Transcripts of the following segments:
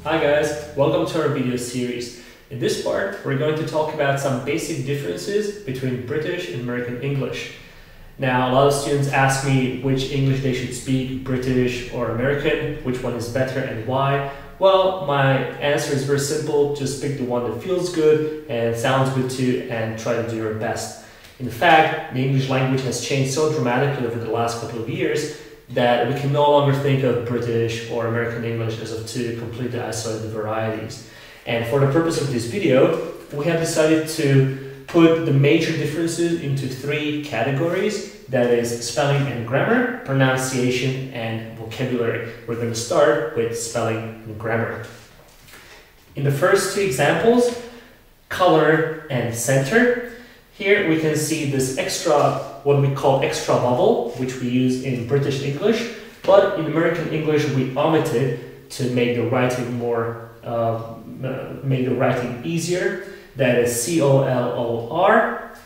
Hi guys, welcome to our video series. In this part, we're going to talk about some basic differences between British and American English. Now, a lot of students ask me which English they should speak, British or American, which one is better and why. Well, my answer is very simple. Just pick the one that feels good and sounds good to you and try to do your best. In fact, the English language has changed so dramatically over the last couple of years that we can no longer think of British or American English as of two completely isolated varieties. And for the purpose of this video, we have decided to put the major differences into three categories. That is spelling and grammar, pronunciation, and vocabulary. We're going to start with spelling and grammar. In the first two examples, color and center, here we can see this extra, what we call extra vowel, which we use in British English, but in American English we omitted to make the writing more, make the writing easier. That is C-O-L-O-R.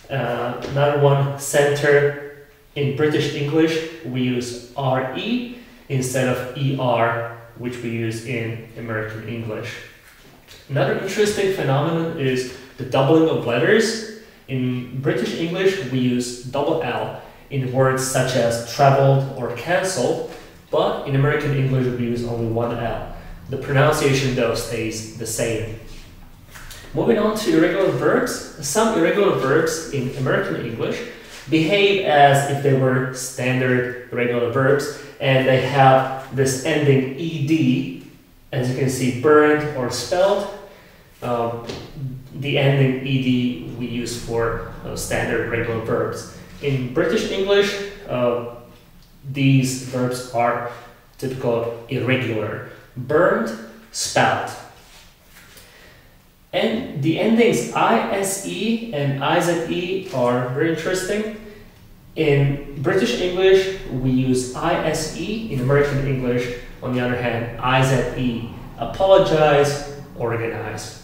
Another one, center. In British English we use R-E instead of E-R, which we use in American English. Another interesting phenomenon is the doubling of letters. In British English, we use double L in words such as traveled or cancelled, but in American English, we use only one L. The pronunciation, though, stays the same. Moving on to irregular verbs, some irregular verbs in American English behave as if they were standard irregular verbs, and they have this ending ed, as you can see, burned or spelled. The ending ed we use for standard regular verbs. In British English, these verbs are typical irregular. Burned, spelled. And the endings ise and ize are very interesting. In British English, we use ise. In American English, on the other hand, ize. Apologize, organize.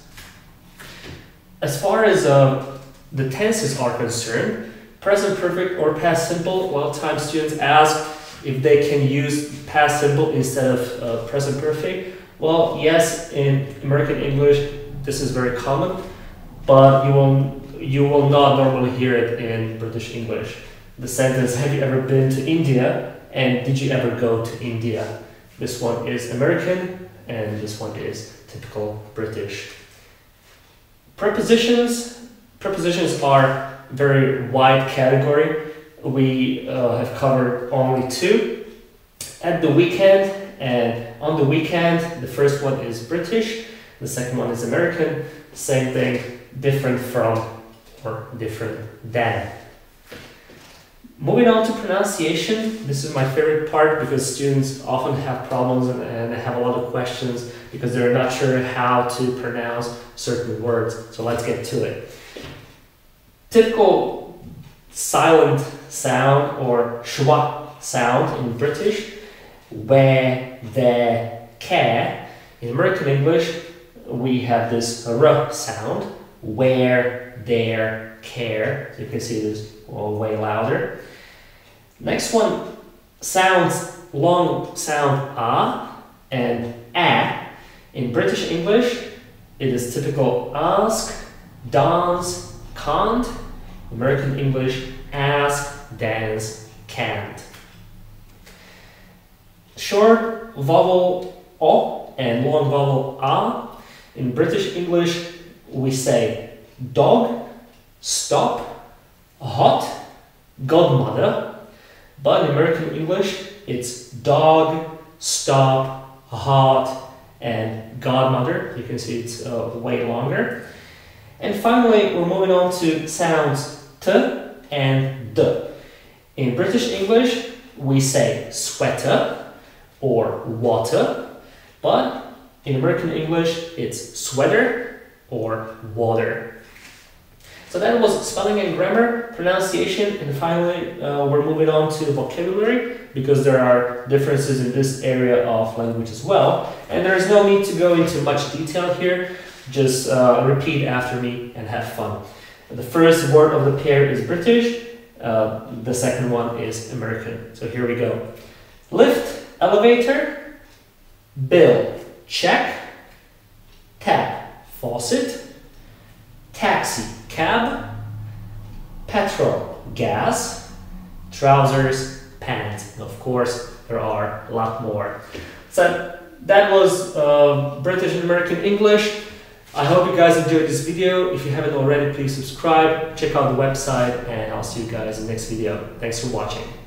As far as the tenses are concerned, present perfect or past simple, a lot of times students ask if they can use past simple instead of present perfect. Well, yes, in American English, this is very common, but you will not normally hear it in British English. The sentence, have you ever been to India? And did you ever go to India? This one is American, and this one is typical British. Prepositions are a very wide category. We have covered only two. At the weekend and on the weekend, the first one is British, the second one is American. Same thing, different from or different than. Moving on to pronunciation, this is my favorite part because students often have problems and they have a lot of questions because they're not sure how to pronounce certain words. So let's get to it. Typical silent sound or schwa sound in British, where, there, care. In American English, we have this r sound, where, there, care. So you can see this way louder. Next one sounds long sound a and a. In British English, it is typical ask, dance, can't. American English, ask, dance, can't. Short vowel o and long vowel a. In British English, we say dog, stop, hot, godmother. But in American English, it's dog, stop, hot, and godmother. You can see it's way longer. And finally, we're moving on to sounds t and d. In British English, we say sweater or water, but in American English, it's sweater or water. So that was spelling and grammar, pronunciation, and finally we're moving on to vocabulary because there are differences in this area of language as well. And there is no need to go into much detail here. Just repeat after me and have fun. The first word of the pair is British, the second one is American. So here we go. Lift, elevator, bill, check, tap, faucet, taxi, cab, petrol, gas, trousers, pants. And of course, there are a lot more. So that was British and American English. I hope you guys enjoyed this video. If you haven't already, please subscribe, check out the website, and I'll see you guys in the next video. Thanks for watching.